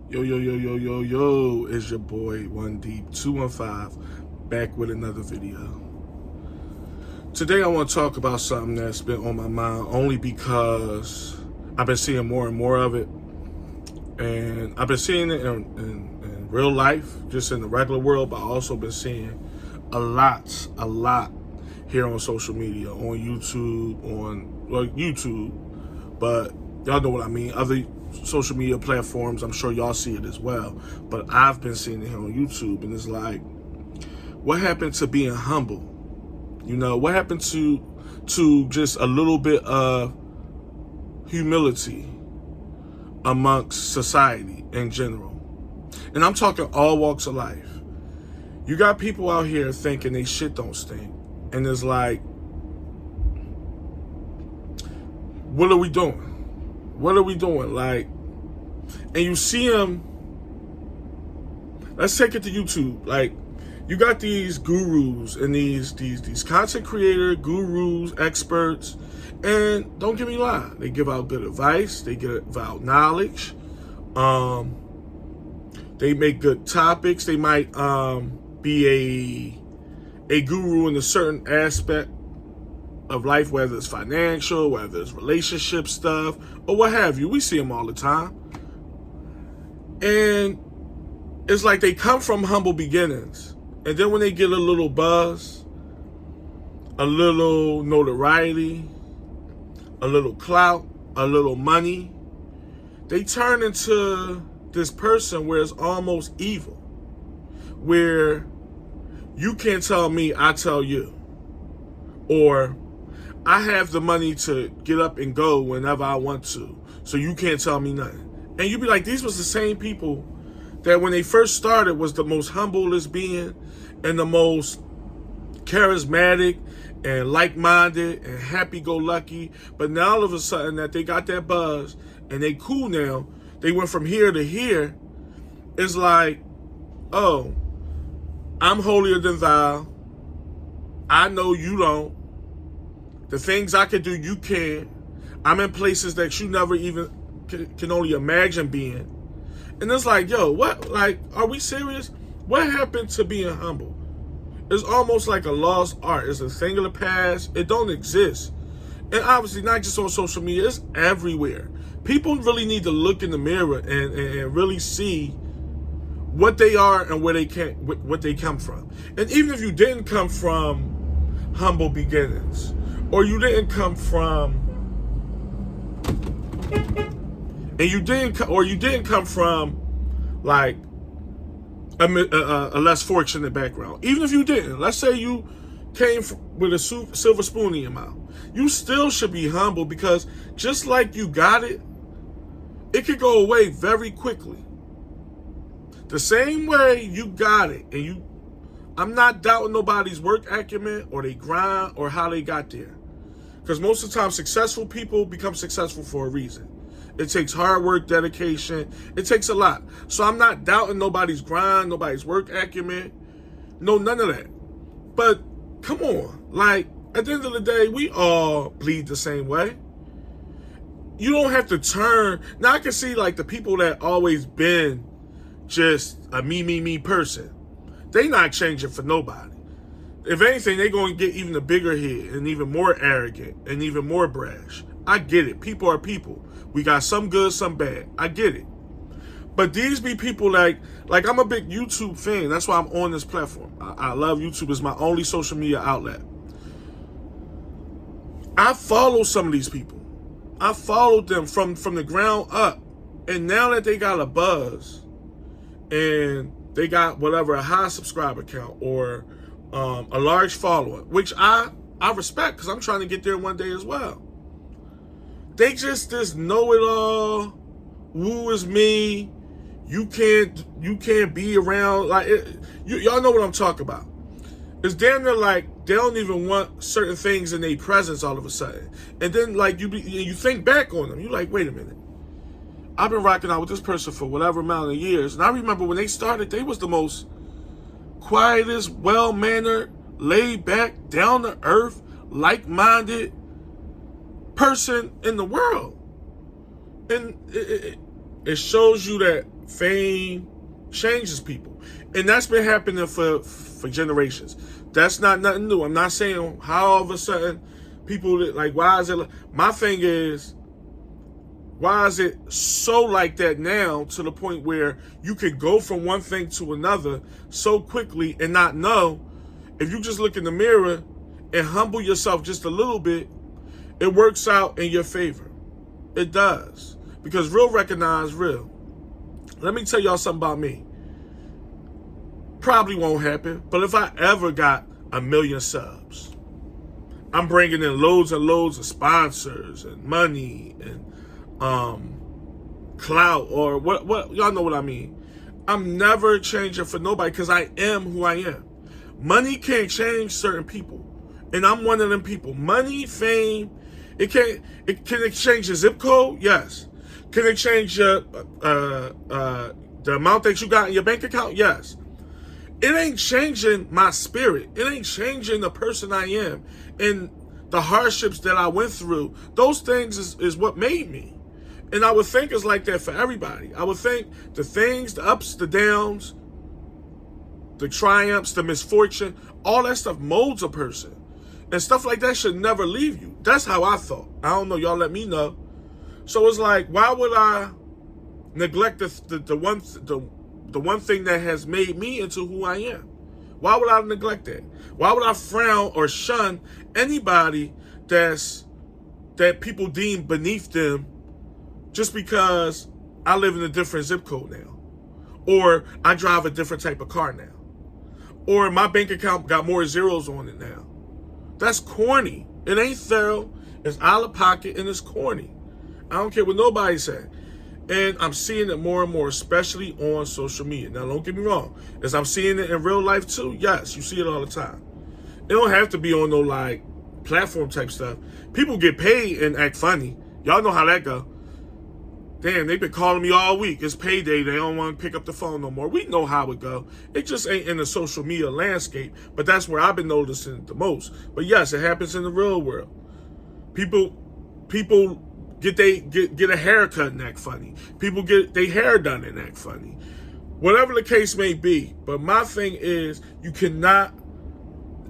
Yo, yo, yo, yo, yo, yo, it's your boy, One Deep 215, back with another video. Today I want to talk about something that's been on my mind only because I've been seeing more and more of it. And I've been seeing it in real life, just in the regular world, but I've also been seeing a lot here on social media, on YouTube, but y'all know what I mean. Other social media platforms, I'm sure y'all see it as well. But I've been seeing it here on YouTube, and it's like, what happened to being humble? You know, what happened to just a little bit of humility amongst society in general? And I'm talking all walks of life. You got people out here thinking they shit don't stink. And it's like, what are we doing? What are we doing? Like, and you see them, let's take it to YouTube. Like, you got these gurus and these content creator gurus, experts, and don't get me wrong, they give out good advice, they give out knowledge, they make good topics, they might be a guru in a certain aspect of life, whether it's financial, whether it's relationship stuff, or what have you. We see them all the time. And it's like they come from humble beginnings. And then when they get a little buzz, a little notoriety, a little clout, a little money, they turn into this person where it's almost evil. Where you can't tell me, I tell you. Or I have the money to get up and go whenever I want to, so you can't tell me nothing. And you'd be like, these was the same people that when they first started was the most humblest being and the most charismatic and like-minded and happy-go-lucky. But now all of a sudden that they got that buzz and they cool now, they went from here to here. It's like, oh, I'm holier than thou. I know you don't. The things I can do, you can't. I'm in places that you never even can only imagine being. And it's like, yo, what? Like, are we serious? What happened to being humble? It's almost like a lost art. It's a thing of the past. It don't exist. And obviously, not just on social media, it's everywhere. People really need to look in the mirror and really see what they are and what they come from. And even if you didn't come from humble beginnings, or you didn't come from, you didn't come from like a less fortunate background. Even if you didn't, let's say you came with a silver spoon in your mouth, you still should be humble, because just like you got it, it could go away very quickly. The same way you got it, and I'm not doubting nobody's work acumen or they grind or how they got there. Because most of the time, successful people become successful for a reason. It takes hard work, dedication. It takes a lot. So I'm not doubting nobody's grind, nobody's work acumen. No, none of that. But come on. Like, at the end of the day, we all bleed the same way. You don't have to turn. Now, I can see, like, the people that always been just a me person. They not changing for nobody. If anything, they're going to get even a bigger head and even more arrogant and even more brash. I get it. People are people. We got some good, some bad. I get it. But these be people like I'm a big YouTube fan. That's why I'm on this platform. I love YouTube. It's my only social media outlet. I follow some of these people. I followed them from the ground up. And now that they got a buzz and they got whatever, a high subscriber count or a large following, which I respect, because I'm trying to get there one day as well. They just this know-it-all, woo is me, you can't be around, like y'all know what I'm talking about. It's damn near like they don't even want certain things in their presence all of a sudden. And then like you think back on them, you're like, wait a minute. I've been rocking out with this person for whatever amount of years. And I remember when they started, they was the most quietest, well-mannered, laid-back, down-to-earth, like-minded person in the world. And it shows you that fame changes people. And that's been happening for generations. That's not nothing new. I'm not saying how all of a sudden people, like, why is it, my thing is, why is it so like that now to the point where you can go from one thing to another so quickly and not know? If you just look in the mirror and humble yourself just a little bit, it works out in your favor. It does. Because real recognize real. Let me tell y'all something about me. Probably won't happen, but if I ever got 1 million subs, I'm bringing in loads and loads of sponsors and money and clout, or what y'all know what I mean. I'm never changing for nobody because I am who I am. Money can't change certain people, and I'm one of them people. Money, fame, it can exchange your zip code, yes. Can it change your the amount that you got in your bank account, yes. It ain't changing my spirit. It ain't changing the person I am and the hardships that I went through. Those things is what made me. And I would think it's like that for everybody. I would think the things, the ups, the downs, the triumphs, the misfortune, all that stuff molds a person. And stuff like that should never leave you. That's how I thought. I don't know. Y'all let me know. So it's like, why would I neglect the one thing that has made me into who I am? Why would I neglect that? Why would I frown or shun anybody that people deem beneath them just because I live in a different zip code now, or I drive a different type of car now, or my bank account got more zeros on it now? That's corny. It ain't thorough. It's out of pocket and it's corny. I don't care what nobody said. And I'm seeing it more and more, especially on social media. Now, don't get me wrong. As I'm seeing it in real life too, yes, you see it all the time. It don't have to be on no, like, platform type stuff. People get paid and act funny. Y'all know how that go. Damn, they've been calling me all week. It's payday. They don't want to pick up the phone no more. We know how it go. It just ain't in the social media landscape. But that's where I've been noticing it the most. But yes, it happens in the real world. People get a haircut and act funny. People get their hair done and act funny. Whatever the case may be. But my thing is, you cannot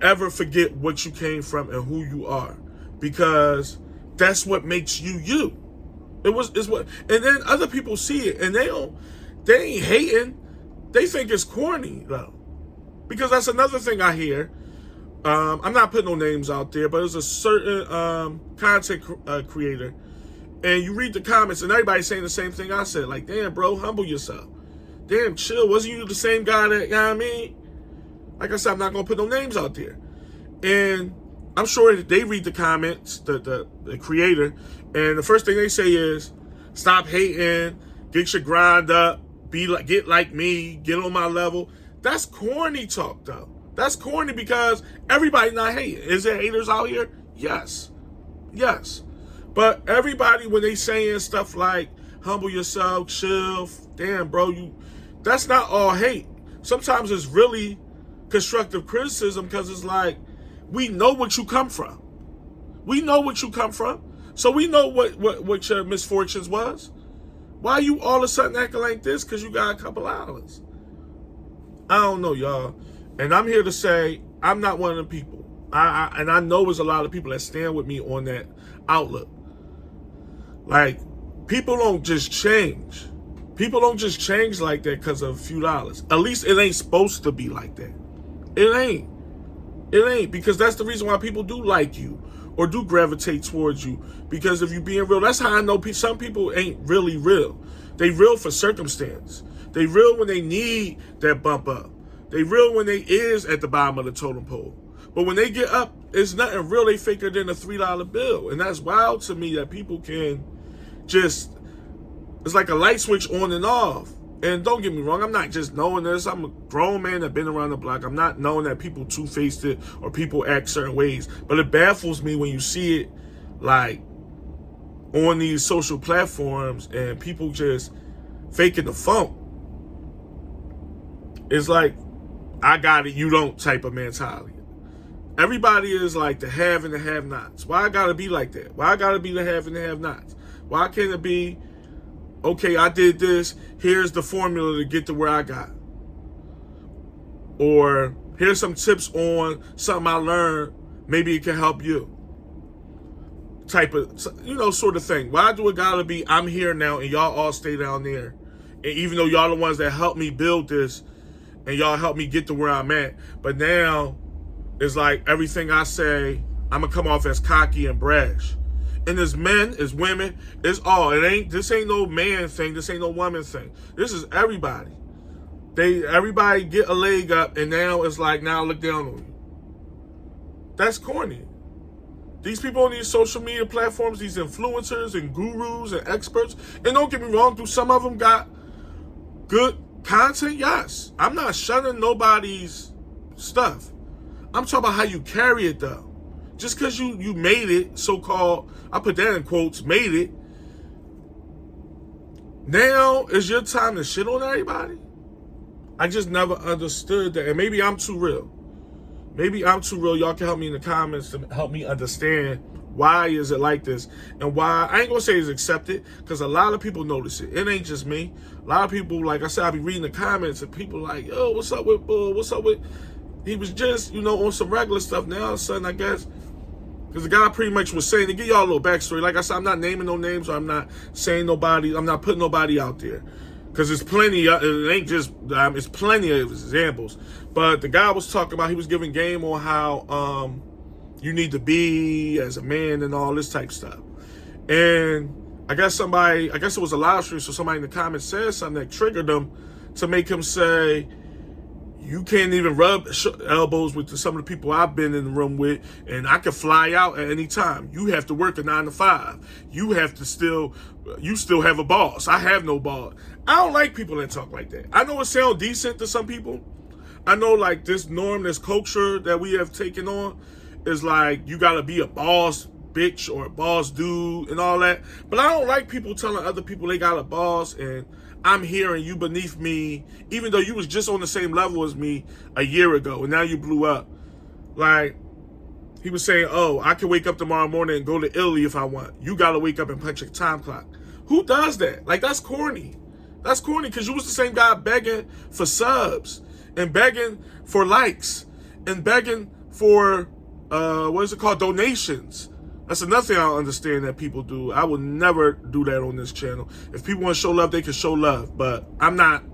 ever forget what you came from and who you are. Because that's what makes you you. It's what, and then other people see it and they ain't hating. They think it's corny though. Because that's another thing I hear. I'm not putting no names out there, but there's a certain content creator, and you read the comments and everybody's saying the same thing I said. Like, damn, bro, humble yourself. Damn, chill. Wasn't you the same guy that, you know what I mean? Like I said, I'm not going to put no names out there. And I'm sure that they read the comments, the creator, and the first thing they say is, stop hating, get your grind up, get like me, get on my level. That's corny talk, though. That's corny because everybody not hating. Is there haters out here? Yes. Yes. But everybody, when they saying stuff like, humble yourself, chill, damn, bro, that's not all hate. Sometimes it's really constructive criticism because it's like, we know what you come from. We know what you come from. So we know what your misfortunes was. Why you all of a sudden acting like this because you got a couple hours? I don't know, y'all. And I'm here to say I'm not one of them people. And I know there's a lot of people that stand with me on that outlook. Like, people don't just change. People don't just change like that because of a few dollars. At least it ain't supposed to be like that. It ain't. It ain't, because that's the reason why people do like you or do gravitate towards you, because if you being real. That's how I know some people ain't really real. They real for circumstance. They real when they need that bump up. They real when they is at the bottom of the totem pole. But when they get up, it's nothing real they faker than a $3 bill. And that's wild to me that people can just, it's like a light switch on and off. And don't get me wrong, I'm not just knowing this. I'm a grown man that been around the block. I'm not knowing that people two-faced it or people act certain ways. But it baffles me when you see it like on these social platforms and people just faking the funk. It's like, I got it, you don't type of mentality. Everybody is like the have and the have-nots. Why I gotta be like that? Why I gotta be the have and the have-nots? Why can't it be, okay, I did this. Here's the formula to get to where I got. Or here's some tips on something I learned. Maybe it can help you. Type of, sort of thing. Why do it gotta be, I'm here now and y'all all stay down there? And even though y'all the ones that helped me build this and y'all helped me get to where I'm at. But now it's like everything I say, I'm gonna come off as cocky and brash. And as men, as women, it's all. This ain't no man thing. This ain't no woman thing. This is everybody. Everybody get a leg up, and now it's like, now look down on you. That's corny. These people on these social media platforms, these influencers and gurus and experts, and don't get me wrong, do some of them got good content? Yes. I'm not shunning nobody's stuff. I'm talking about how you carry it, though. Just because you made it, so-called, I put that in quotes, made it, now is your time to shit on everybody? I just never understood that. And maybe I'm too real. Y'all can help me in the comments to help me understand why is it like this and why. I ain't gonna say it's accepted, because a lot of people notice it. It ain't just me. A lot of people, like I said, I be reading the comments and people like, yo, what's up with he was just, on some regular stuff. Now all of a sudden, I guess, because the guy pretty much was saying, to give y'all a little backstory, like I said, I'm not naming no names, or I'm not saying nobody, I'm not putting nobody out there. Because it's plenty, it ain't just, it's plenty of examples. But the guy was talking about, he was giving game on how you need to be as a man and all this type stuff. And I guess it was a live stream, so somebody in the comments said something that triggered him to make him say, you can't even rub elbows with some of the people I've been in the room with, and I can fly out at any time. You have to work a 9 to 5. You still have a boss. I have no boss. I don't like people that talk like that. I know it sounds decent to some people. I know like this norm, this culture that we have taken on is like, you gotta be a boss bitch or a boss dude and all that. But I don't like people telling other people they got a boss and I'm here and you beneath me, even though you was just on the same level as me a year ago and now you blew up. Like, he was saying, oh, I can wake up tomorrow morning and go to Italy if I want. You gotta wake up and punch a time clock. Who does that? Like, that's corny. That's corny, because you was the same guy begging for subs and begging for likes and begging for, donations. That's another thing I don't understand that people do. I will never do that on this channel. If people want to show love, they can show love. But I'm not.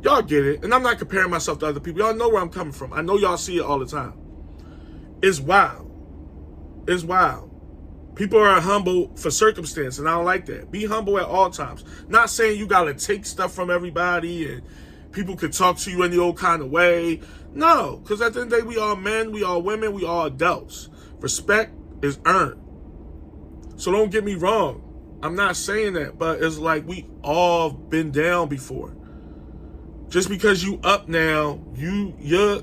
Y'all get it. And I'm not comparing myself to other people. Y'all know where I'm coming from. I know y'all see it all the time. It's wild. It's wild. People are humble for circumstance, and I don't like that. Be humble at all times. Not saying you got to take stuff from everybody and people can talk to you any old kind of way. No, because at the end of the day, we all men, we all women, we all adults. Respect is earned. So don't get me wrong. I'm not saying that, but it's like we all been down before. Just because you up now, you're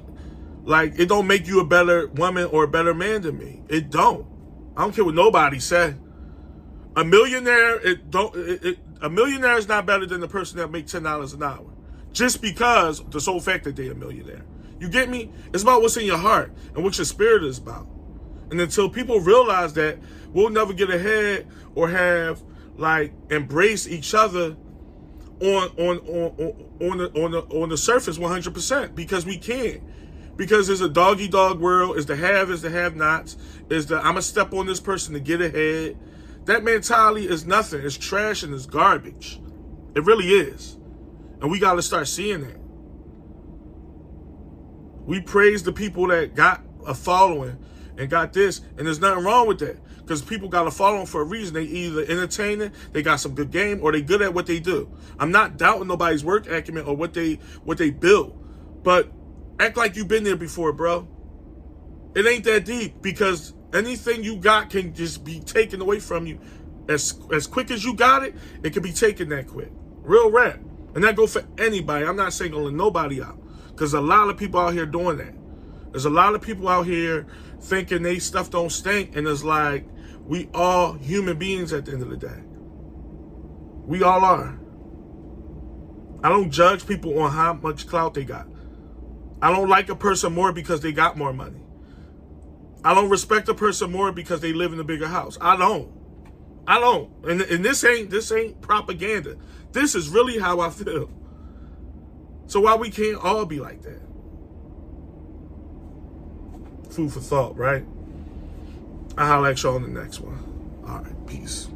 like, it don't make you a better woman or a better man than me. It don't. I don't care what nobody said. A millionaire, a millionaire is not better than the person that makes $10 an hour. Just because the sole fact that they're a millionaire. You get me? It's about what's in your heart and what your spirit is about. And until people realize that, we'll never get ahead or have embrace each other on the surface 100%, because we can't. Because there's a dog-eat-dog world. Is the have-nots. Is the I'm going to step on this person to get ahead. That mentality is nothing. It's trash and it's garbage. It really is. And we got to start seeing that. We praise the people that got a following and got this, and there's nothing wrong with that. Because people got a following for a reason. They either entertaining, they got some good game, or they good at what they do. I'm not doubting nobody's work acumen or what they build. But act like you've been there before, bro. It ain't that deep, because anything you got can just be taken away from you. As quick as you got it, it can be taken that quick. Real rap. And that go for anybody. I'm not saying only nobody out. Because a lot of people out here doing that. There's a lot of people out here thinking they stuff don't stink. And it's like, we all human beings at the end of the day. We all are. I don't judge people on how much clout they got. I don't like a person more because they got more money. I don't respect a person more because they live in a bigger house. I don't. I don't. And this ain't propaganda. This is really how I feel. So why we can't all be like that? Food for thought, right? I'll holler at y'all on the next one. All right, peace.